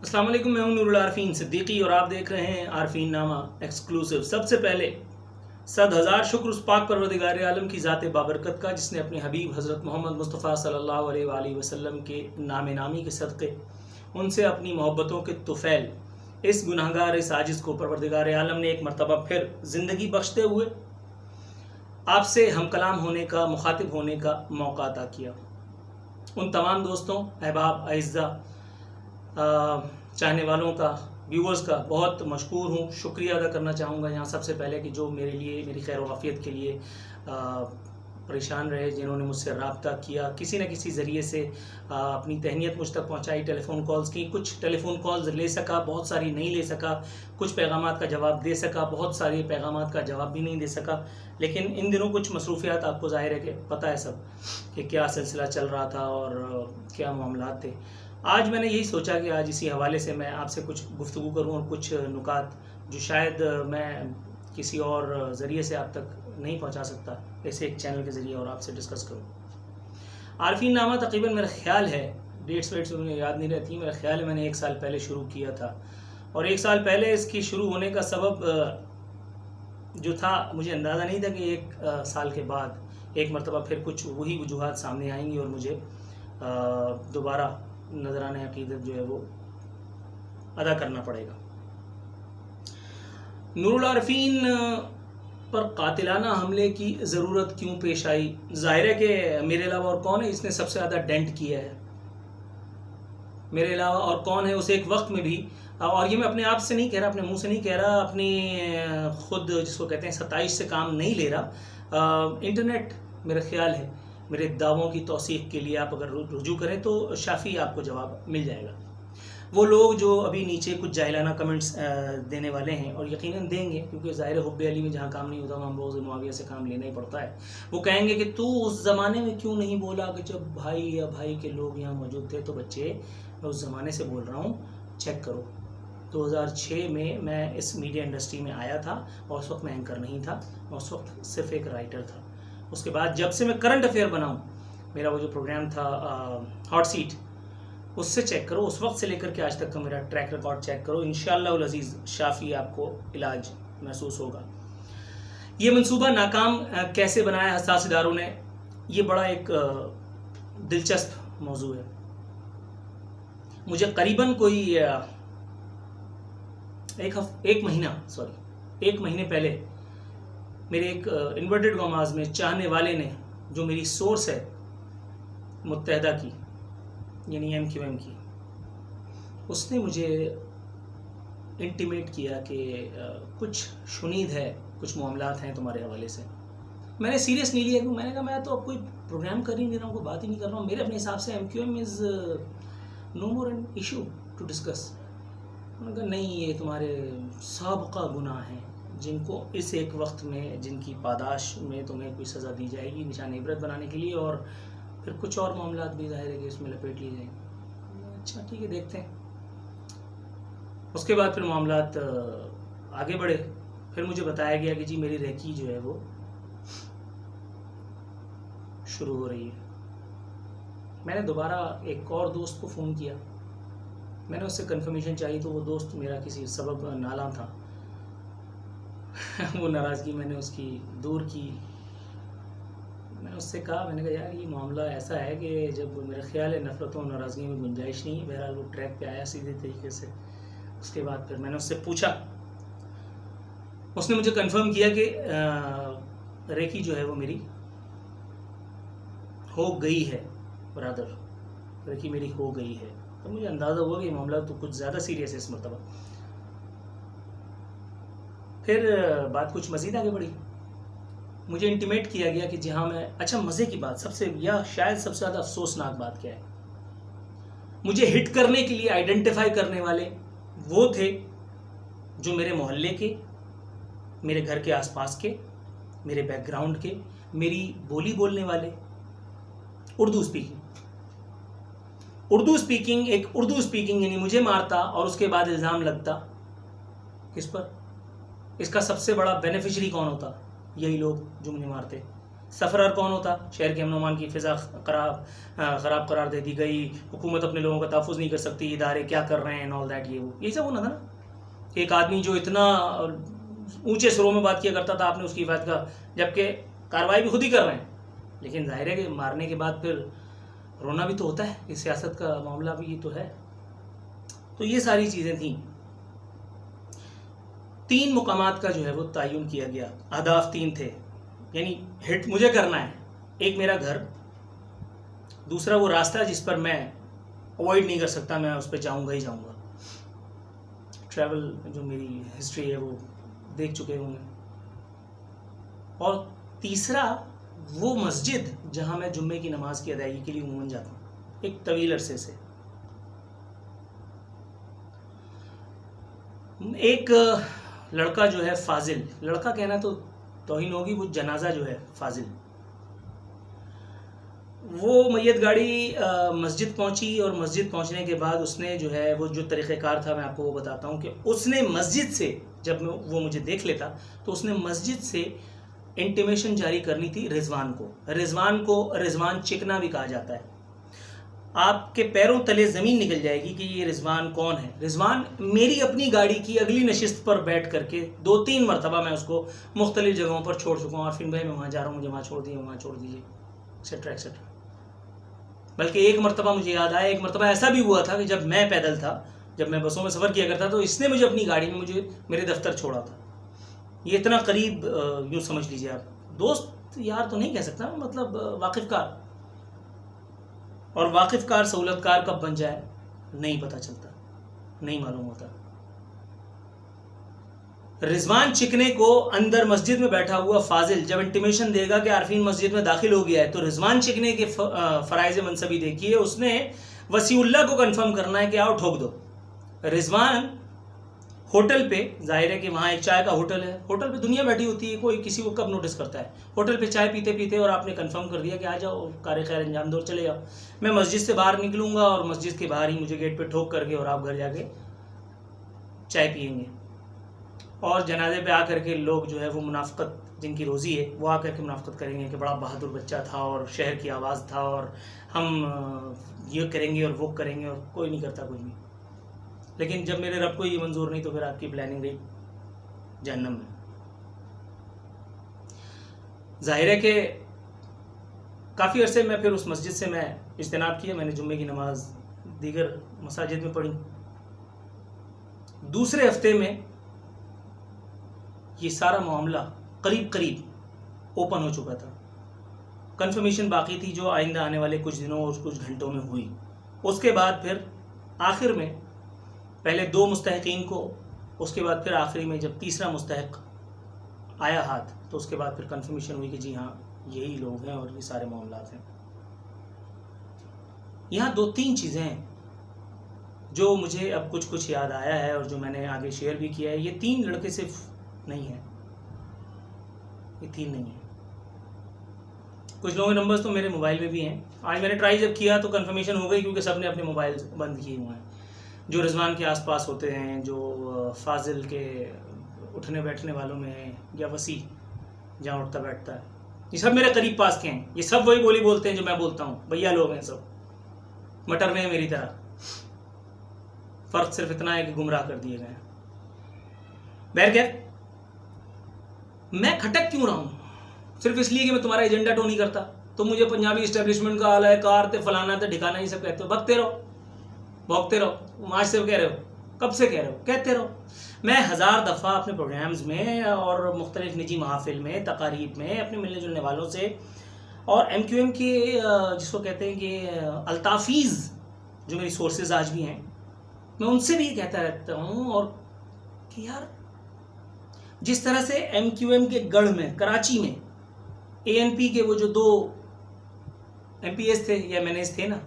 السلام علیکم، میں ہوں نور العارفین صدیقی اور آپ دیکھ رہے ہیں عارفین نامہ ایکسکلوسیو۔ سب سے پہلے 100,000 شکر اس پاک پروردگار عالم کی ذات بابرکت کا، جس نے اپنے حبیب حضرت محمد مصطفیٰ صلی اللہ علیہ وآلہ وسلم کے نام نامی کے صدقے ان سے اپنی محبتوں کے طفیل اس گناہگار اس عاجز کو پروردگار عالم نے ایک مرتبہ پھر زندگی بخشتے ہوئے آپ سے ہم کلام ہونے کا، مخاطب ہونے کا موقع عطا کیا۔ ان تمام دوستوں، احباب، اعزاء، چاہنے والوں کا، ویورز کا بہت مشکور ہوں، شکریہ ادا کرنا چاہوں گا یہاں سب سے پہلے کہ جو میرے لیے، میری خیر و عافیت کے لیے پریشان رہے، جنہوں نے مجھ سے رابطہ کیا، کسی نہ کسی ذریعے سے اپنی تہنیت مجھ تک پہنچائی، ٹیلی فون کالز کی۔ کچھ ٹیلی فون کالز لے سکا، بہت ساری نہیں لے سکا، کچھ پیغامات کا جواب دے سکا، بہت ساری پیغامات کا جواب بھی نہیں دے سکا۔ لیکن ان دنوں کچھ مصروفیات، آپ کو ظاہر ہے کہ پتہ ہے سب کہ کیا سلسلہ چل رہا تھا اور کیا معاملات تھے۔ آج میں نے یہی سوچا کہ آج اسی حوالے سے میں آپ سے کچھ گفتگو کروں اور کچھ نکات جو شاید میں کسی اور ذریعے سے آپ تک نہیں پہنچا سکتا، ایسے ایک چینل کے ذریعے اور آپ سے ڈسکس کروں۔ عارفین نامہ تقریباً میرا خیال ہے، ڈیٹس ویٹس مجھے یاد نہیں رہتی، میرا خیال ہے میں نے 1 سال پہلے شروع کیا تھا، اور 1 سال پہلے اس کی شروع ہونے کا سبب جو تھا، مجھے اندازہ نہیں تھا کہ 1 سال کے بعد ایک مرتبہ پھر کچھ وہی وجوہات سامنے آئیں گی اور مجھے دوبارہ نذرانہ عقیدت جو ہے وہ ادا کرنا پڑے گا۔ نور العارفین پر قاتلانہ حملے کی ضرورت کیوں پیش آئی؟ ظاہر ہے کہ میرے علاوہ اور کون ہے اس نے سب سے زیادہ ڈینٹ کیا ہے، میرے علاوہ اور کون ہے اس ایک وقت میں بھی، اور یہ میں اپنے آپ سے نہیں کہہ رہا، اپنے منہ سے نہیں کہہ رہا، اپنی خود جس کو کہتے ہیں 27 سے کام نہیں لے رہا۔ انٹرنیٹ میرا خیال ہے میرے دعووں کی توثیق کے لیے آپ اگر رجوع کریں تو شافی آپ کو جواب مل جائے گا۔ وہ لوگ جو ابھی نیچے کچھ جاہلانہ کمنٹس دینے والے ہیں، اور یقیناً دیں گے کیونکہ ظاہر حب علی میں جہاں کام نہیں ہوتا وہاں بغض معاویہ سے کام لینا ہی پڑتا ہے، وہ کہیں گے کہ تو اس زمانے میں کیوں نہیں بولا کہ جب بھائی یا بھائی کے لوگ یہاں موجود تھے؟ تو بچے، میں اس زمانے سے بول رہا ہوں، چیک کرو۔ 2006 میں اس میڈیا انڈسٹری میں آیا تھا، اور اس وقت میں اینکر نہیں تھا، میں اس وقت صرف ایک رائٹر تھا۔ اس کے بعد جب سے میں کرنٹ افیئر بنا ہوں، میرا وہ جو پروگرام تھا ہاٹ سیٹ، اس سے چیک کرو، اس وقت سے لے کر کے آج تک کا میرا ٹریک ریکارڈ چیک کرو، انشاءاللہ العزیز شافی آپ کو علاج محسوس ہوگا۔ یہ منصوبہ ناکام کیسے بنایا حساس اداروں نے؟ یہ بڑا ایک دلچسپ موضوع ہے۔ مجھے قریباً کوئی ایک مہینے پہلے میرے ایک انورٹڈ کاماز میں چاہنے والے نے، جو میری سورس ہے متحدہ کی یعنی MQM کی، اس نے مجھے انٹیمیٹ کیا کہ کچھ شنید ہے، کچھ معاملات ہیں تمہارے حوالے سے۔ میں نے سیریس نہیں لیا، میں نے کہا میں تو اب کوئی پروگرام کر ہی نہیں رہا ہوں، کوئی بات ہی نہیں کر رہا ہوں، میرے اپنے حساب سے MQM is no more an issue to discuss. انہوں نے کہا نہیں، یہ تمہارے سابقہ گناہ ہیں جن کو اس ایک وقت میں، جن کی پاداش میں تمہیں کوئی سزا دی جائے گی نشان عبرت بنانے کے لیے، اور پھر کچھ اور معاملات بھی ظاہر ہے کہ اس میں لپیٹ لیے جائیں۔ اچھا ٹھیک ہے، دیکھتے ہیں۔ اس کے بعد پھر معاملات آگے بڑھے، پھر مجھے بتایا گیا کہ جی میری ریکی جو ہے وہ شروع ہو رہی ہے۔ میں نے دوبارہ ایک اور دوست کو فون کیا، میں نے اس سے کنفرمیشن چاہی، تو وہ دوست میرا کسی سبب نالاں تھا، وہ ناراضگی میں نے اس کی دور کی۔ میں نے اس سے کہا، میں نے کہا یار یہ معاملہ ایسا ہے کہ جب میرا خیال ہے نفرتوں اور ناراضگی میں گنجائش نہیں ہے۔ بہرحال وہ ٹریک پہ آیا سیدھے طریقے سے۔ اس کے بعد پھر میں نے اس سے پوچھا، اس نے مجھے کنفرم کیا کہ ریکی جو ہے وہ میری ہو گئی ہے، برادر، ریکی میری ہو گئی ہے۔ تو مجھے اندازہ ہوا کہ یہ معاملہ تو کچھ زیادہ سیریس ہے اس مرتبہ۔ پھر بات کچھ مزید آگے بڑھی، مجھے انٹیمیٹ کیا گیا کہ جی ہاں میں، اچھا مزے کی بات، سب سے یا شاید سب سے زیادہ افسوسناک بات کیا ہے، مجھے ہٹ کرنے کے لیے آئیڈینٹیفائی کرنے والے وہ تھے جو میرے محلے کے، میرے گھر کے آس پاس کے، میرے بیک گراؤنڈ کے، میری بولی بولنے والے، اردو اسپیکنگ ایک اردو اسپیکنگ یعنی مجھے مارتا اور اس کے بعد الزام لگتا کس پر؟ اس کا سب سے بڑا بینیفیشری کون ہوتا؟ یہی لوگ جو مجھے مارتے۔ سفرر کون ہوتا؟ شہر کے امن و امان کی فضا خراب قرار دے دی گئی، حکومت اپنے لوگوں کا تحفظ نہیں کر سکتی، ادارے کیا کر رہے ہیں، آل دیٹ، یہ وہ یہی سب ہونا تھا نا. ایک آدمی جو اتنا اونچے سروں میں بات کیا کرتا تھا، آپ نے اس کی حفاظت کا، جبکہ کارروائی بھی خود ہی کر رہے ہیں. لیکن ظاہر ہے کہ مارنے کے بعد پھر رونا بھی تو ہوتا ہے، یہ سیاست کا معاملہ بھی تو ہے. تو یہ ساری چیزیں تھیں. 3 مقامات کا جو ہے وہ تعین کیا گیا، اہداف 3 تھے، یعنی ہٹ مجھے کرنا ہے. ایک میرا گھر، دوسرا وہ راستہ جس پر میں اوائڈ نہیں کر سکتا، میں اس پہ جاؤں گا ہی جاؤں گا. ٹریول جو میری ہسٹری ہے وہ دیکھ چکے ہوں گے. اور تیسرا وہ مسجد جہاں میں جمعے کی نماز کی ادائیگی کے لیے عموماً جاتا ہوں، ایک طویل عرصے سے. ایک لڑکا جو ہے فاضل، لڑکا کہنا تو توہین ہوگی، وہ جنازہ جو ہے فاضل، وہ میت گاڑی مسجد پہنچی، اور مسجد پہنچنے کے بعد اس نے جو ہے وہ جو طریقہ کار تھا میں آپ کو وہ بتاتا ہوں کہ اس نے مسجد سے، جب وہ مجھے دیکھ لیتا تو اس نے مسجد سے انٹیمیشن جاری کرنی تھی رضوان کو. رضوان چکنا بھی کہا جاتا ہے. آپ کے پیروں تلے زمین نکل جائے گی کہ یہ رضوان کون ہے. رضوان میری اپنی گاڑی کی اگلی نشست پر بیٹھ کر کے 2-3 مرتبہ میں اس کو مختلف جگہوں پر چھوڑ چکا ہوں، اور پھر بھائی میں وہاں جا رہا ہوں، مجھے وہاں چھوڑ دیجیے، وہاں چھوڑ دیجیے، ایکسیٹرا ایکسیٹرا. بلکہ ایک مرتبہ مجھے یاد آیا، ایک مرتبہ ایسا بھی ہوا تھا کہ جب میں پیدل تھا، جب میں بسوں میں سفر کیا کرتا تو اس نے مجھے اپنی گاڑی میں مجھے میرے دفتر چھوڑا تھا. یہ اتنا قریب یوں سمجھ لیجیے آپ، دوست یار تو نہیں کہہ سکتا، مطلب واقف کار. اور واقف کار سہولت کار کب بن جائے نہیں پتہ چلتا، نہیں معلوم ہوتا. رضوان چکنے کو اندر مسجد میں بیٹھا ہوا فاضل جب انٹیمیشن دے گا کہ عارفین مسجد میں داخل ہو گیا ہے، تو رضوان چکنے کے فرائض منصبی دیکھیے. اس نے وسیع اللہ کو کنفرم کرنا ہے کہ آؤ ٹھوک دو. رضوان ہوٹل پہ، ظاہر ہے کہ وہاں ایک چائے کا ہوٹل ہے، ہوٹل پہ دنیا بیٹھی ہوتی ہے، کوئی کسی کو کب نوٹس کرتا ہے. ہوٹل پہ چائے پیتے پیتے اور آپ نے کنفرم کر دیا کہ آ جاؤ، کار خیر انجام دو، چلے جاؤ. میں مسجد سے باہر نکلوں گا اور مسجد کے باہر ہی مجھے گیٹ پہ ٹھوک کر کے اور آپ گھر جا کے چائے پئیں گے. اور جنازے پہ آ کر کے لوگ جو ہے وہ منافقت، جن کی روزی ہے، وہ آ کر کے منافقت کریں گے کہ بڑا بہادر بچہ تھا اور شہر کی آواز تھا اور ہم یہ کریں گے اور وہ کریں گے، اور کوئی نہیں کرتا کچھ بھی. لیکن جب میرے رب کو یہ منظور نہیں تو پھر آپ کی پلاننگ گئی جہنم میں. ظاہر ہے کہ کافی عرصے میں پھر اس مسجد سے میں اجتناب کیا. میں نے جمعے کی نماز دیگر مساجد میں پڑھی. دوسرے ہفتے میں یہ سارا معاملہ قریب اوپن ہو چکا تھا. کنفرمیشن باقی تھی جو آئندہ آنے والے کچھ دنوں اور کچھ گھنٹوں میں ہوئی. اس کے بعد پھر آخر میں پہلے 2 مستحقین کو، اس کے بعد پھر آخری میں جب تیسرا مستحق آیا ہاتھ تو اس کے بعد پھر کنفرمیشن ہوئی کہ جی ہاں یہی لوگ ہیں اور یہ سارے معاملات ہیں. یہاں 2-3 چیزیں ہیں جو مجھے اب کچھ یاد آیا ہے اور جو میں نے آگے شیئر بھی کیا ہے. یہ 3 لڑکے صرف نہیں ہیں، یہ 3 نہیں ہیں. کچھ لوگوں کے نمبرز تو میرے موبائل میں بھی ہیں. آج میں نے ٹرائی جب کیا تو کنفرمیشن ہو گئی کیونکہ سب نے اپنے موبائل بند کیے ہوئے ہیں. جو رضوان کے آس پاس ہوتے ہیں، جو فاضل کے اٹھنے بیٹھنے والوں میں ہیں، یا وسیع جہاں اٹھتا بیٹھتا ہے، یہ سب میرے قریب پاس کے ہیں. یہ سب وہی بولی بولتے ہیں جو میں بولتا ہوں. بھیا لوگ ہیں، سب مٹر میں ہیں میری طرح. فرق صرف اتنا ہے کہ گمراہ کر دیے گئے ہیں. بہرکیف میں کھٹک کیوں رہا ہوں؟ صرف اس لیے کہ میں تمہارا ایجنڈا ٹو نہیں کرتا. تم مجھے پنجابی اسٹیبلشمنٹ کا آلہ کار تے فلانا تے ٹھکانا، یہ سب کہتے ہو، بھگتے رہو بھوکتے رہو. آج سے کہہ رہے ہو، کب سے کہہ رہے ہو، کہتے رہو. میں 1000 دفعہ اپنے پروگرامز میں اور مختلف نجی محافل میں، تقاریب میں اپنے ملنے جلنے والوں سے اور ایم کیو ایم کے جس کو کہتے ہیں کہ الطافیز جو میری سورسز آج بھی ہیں، میں ان سے بھی یہ کہتا رہتا ہوں. اور کہ یار جس طرح سے ایم کیو ایم کے گڑھ میں، کراچی میں اے این پی کے وہ جو 2 ایم پی ایس تھے یا ایم این ایس تھے نا،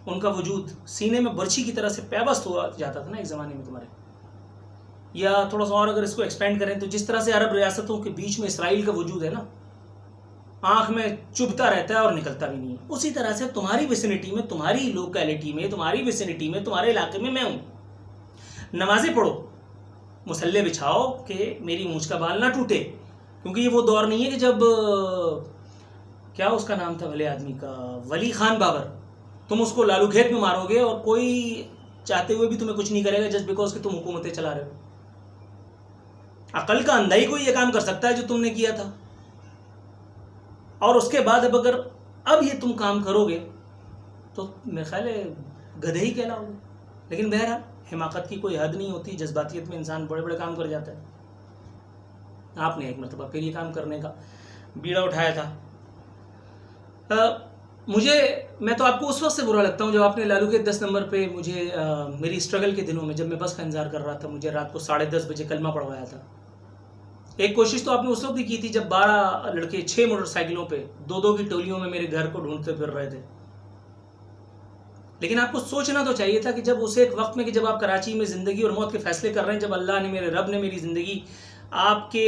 ان کا وجود سینے میں برچھی کی طرح سے پیوست ہوا جاتا تھا نا ایک زمانے میں تمہارے. یا تھوڑا سا اور اگر اس کو ایکسپینڈ کریں تو جس طرح سے عرب ریاستوں کے بیچ میں اسرائیل کا وجود ہے نا، آنکھ میں چبھتا رہتا ہے اور نکلتا بھی نہیں ہے، اسی طرح سے تمہاری ویسینٹی میں، تمہاری لوکیلٹی میں، تمہاری ویسینٹی میں، تمہارے علاقے میں ہوں. نمازیں پڑھو، مصلے بچھاؤ کہ میری مونچھ کا بال نہ ٹوٹے. کیونکہ یہ وہ دور نہیں ہے کہ جب کیا اس کا نام تھا بھلے آدمی کا، ولی خان بابر، تم اس کو لالو کھیت میں مارو گے اور کوئی چاہتے ہوئے بھی تمہیں کچھ نہیں کرے گا جسٹ بیکاز کہ تم حکومتیں چلا رہے ہو. عقل کا اندھا ہی کوئی یہ کام کر سکتا ہے جو تم نے کیا تھا. اور اس کے بعد اگر اب یہ تم کام کرو گے تو میرے خیال ہے گدھے ہی کہلاؤ گے. لیکن بہرحال حماقت کی کوئی حد نہیں ہوتی، جذباتیت میں انسان بڑے بڑے کام کر جاتا ہے. آپ نے ایک مرتبہ پھر یہ کام کرنے کا بیڑا اٹھایا تھا. میں تو آپ کو اس وقت سے برا لگتا ہوں جب آپ نے لالو کے 10 نمبر پہ مجھے میری اسٹرگل کے دنوں میں جب میں بس کا انتظار کر رہا تھا، مجھے رات کو 10:30 بجے کلمہ پڑھوایا تھا. ایک کوشش تو آپ نے اس وقت بھی کی تھی جب 12 لڑکے 6 موٹر سائیکلوں پہ 2 کی ٹولیوں میں میرے گھر کو ڈھونڈتے پھر رہے تھے. لیکن آپ کو سوچنا تو چاہیے تھا کہ جب اسے ایک وقت میں کہ جب آپ کراچی میں زندگی اور موت کے فیصلے کر رہے ہیں، جب اللہ نے میرے رب نے میری زندگی آپ کے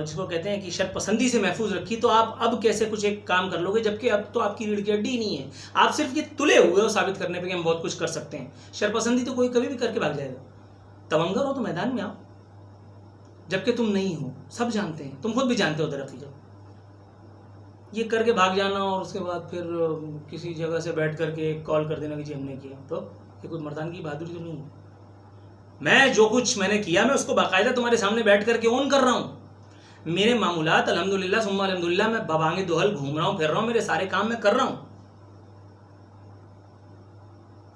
جس کو کہتے ہیں کہ شر پسندی سے محفوظ رکھی، تو آپ اب کیسے کچھ ایک کام کر لو گے جبکہ اب تو آپ کی ریڑھ کی ہڈی نہیں ہے. آپ صرف یہ تلے ہوئے ہو ثابت کرنے پہ کہ ہم بہت کچھ کر سکتے ہیں. شر پسندی تو کوئی کبھی بھی کر کے بھاگ جائے گا. تمنگر ہو تو میدان میں آؤ، جبکہ تم نہیں ہو. سب جانتے ہیں، تم خود بھی جانتے ہو درحقیقت. یہ کر کے بھاگ جانا اور اس کے بعد پھر کسی جگہ سے بیٹھ کر کے کال کر دینا کہ جی ہم نے کیا، تو یہ کوئی مردانگی بہادری تو نہیں ہے. میں جو کچھ میں نے کیا میں اس کو باقاعدہ تمہارے سامنے بیٹھ کر کے اون کر رہا ہوں. میرے معمولات الحمدللہ ثم الحمدللہ، میں ببانگے دوہل گھوم رہا ہوں، پھر رہا ہوں، میرے سارے کام میں کر رہا ہوں.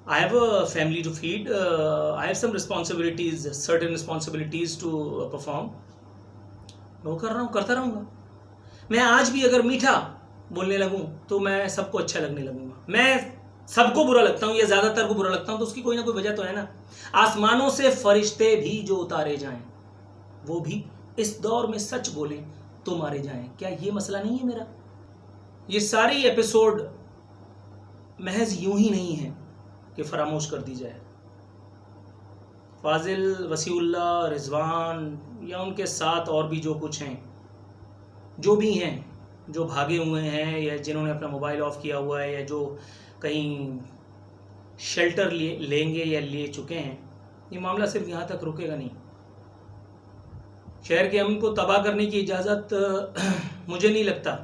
I have a family to feed. I have some responsibilities, certain responsibilities to perform. وہ کر رہا ہوں، کرتا رہوں گا. میں آج بھی اگر میٹھا بولنے لگوں تو میں سب کو اچھا لگنے لگوں گا. میں سب کو برا لگتا ہوں یا زیادہ تر کو برا لگتا ہوں تو اس کی کوئی نہ کوئی وجہ تو ہے نا. آسمانوں سے فرشتے بھی جو اتارے جائیں وہ بھی اس دور میں سچ بولیں تو مارے جائیں. کیا یہ مسئلہ نہیں ہے میرا؟ یہ ساری ایپیسوڈ محض یوں ہی نہیں ہے کہ فراموش کر دی جائے. فاضل، وسیع اللہ، رضوان یا ان کے ساتھ اور بھی جو کچھ ہیں، جو بھی ہیں، جو بھاگے ہوئے ہیں یا جنہوں نے اپنا موبائل آف کیا ہوا ہے یا جو کہیں شیلٹر لیں گے یا لے چکے ہیں، یہ معاملہ صرف یہاں تک رکے گا نہیں. شہر کے امن کو تباہ کرنے کی اجازت مجھے نہیں لگتا،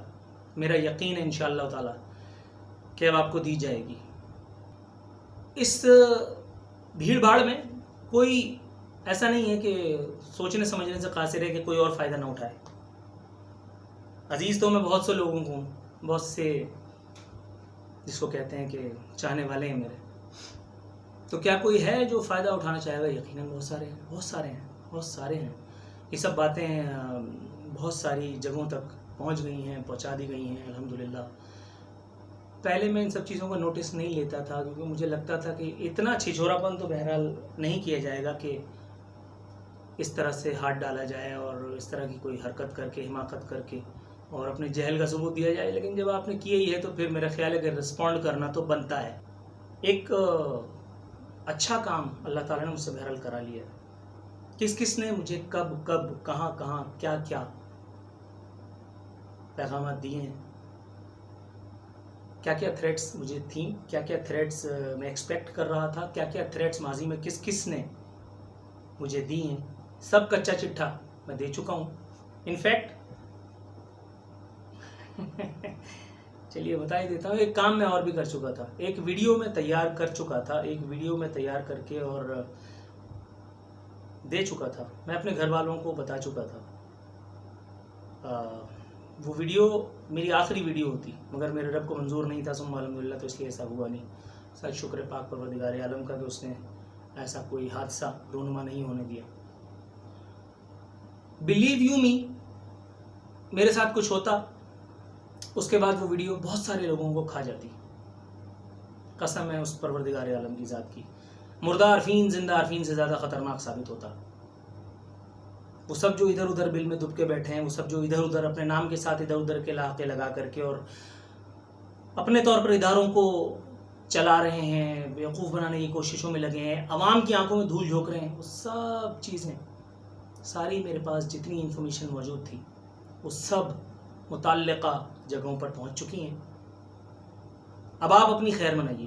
میرا یقین ہے انشاءاللہ تعالی کہ اب آپ کو دی جائے گی. اس بھیڑ بھاڑ میں کوئی ایسا نہیں ہے کہ سوچنے سمجھنے سے قاصر ہے کہ کوئی اور فائدہ نہ اٹھائے. عزیز تو میں بہت سے لوگوں کو ہوں، بہت سے جس کو کہتے ہیں کہ چاہنے والے ہیں میرے. تو کیا کوئی ہے جو فائدہ اٹھانا چاہے گا؟ یقیناً بہت سارے ہیں، بہت سارے ہیں، بہت سارے ہیں. یہ سب باتیں بہت ساری جگہوں تک پہنچ گئی ہیں، پہنچا دی گئی ہیں الحمدللہ. پہلے میں ان سب چیزوں کا نوٹس نہیں لیتا تھا کیونکہ مجھے لگتا تھا کہ اتنا چھچھورا پن تو بہرحال نہیں کیا جائے گا کہ اس طرح سے ہاتھ ڈالا جائے اور اس طرح کی کوئی حرکت کر کے، حماقت کر کے اور اپنے جہل کا ثبوت دیا جائے. لیکن جب آپ نے کیا ہی ہے تو پھر میرا خیال ہے کہ رسپونڈ کرنا تو بنتا ہے. ایک اچھا کام اللہ تعالیٰ نے مجھ سے بہرحال کرا لیا ہے. کس نے مجھے کب کہاں کیا پیغامات دیے ہیں، کیا تھریٹس مجھے تھیں، کیا تھریٹس میں ایکسپیکٹ کر رہا تھا، کیا تھریٹس ماضی میں کس نے مجھے دی ہیں، سب کچا چٹھا میں دے چکا ہوں. انفیکٹ چلیے بتا ہی دیتا ہوں، ایک کام میں اور بھی کر چکا تھا. ایک ویڈیو میں تیار کر چکا تھا، ایک ویڈیو میں تیار کر کے اور دے چکا تھا. میں اپنے گھر والوں کو بتا چکا تھا. وہ ویڈیو میری آخری ویڈیو ہوتی مگر میرے رب کو منظور نہیں تھا ثم الحمدللہ، تو اس لیے ایسا ہوا نہیں. سچ شکر پاک پروردگار عالم کا کہ اس نے ایسا کوئی حادثہ رونما نہیں ہونے دیا. بلیو یو می، میرے ساتھ کچھ ہوتا اس کے بعد وہ ویڈیو بہت سارے لوگوں کو کھا جاتی. قسم ہے اس پروردگار عالم کی ذات کی. مردہ عارفین زندہ عارفین سے زیادہ خطرناک ثابت ہوتا. وہ سب جو ادھر ادھر بل میں دب کے بیٹھے ہیں، وہ سب جو ادھر ادھر اپنے نام کے ساتھ ادھر ادھر کے لاحقے لگا کر کے اور اپنے طور پر اداروں کو چلا رہے ہیں، بیوقوف بنانے کی کوششوں میں لگے ہیں، عوام کی آنکھوں میں دھول جھونک رہے ہیں، وہ سب چیزیں ساری میرے پاس جتنی انفارمیشن موجود تھی وہ سب متعلقہ جگہوں پر پہنچ چکی ہیں. اب آپ اپنی خیر منائیے.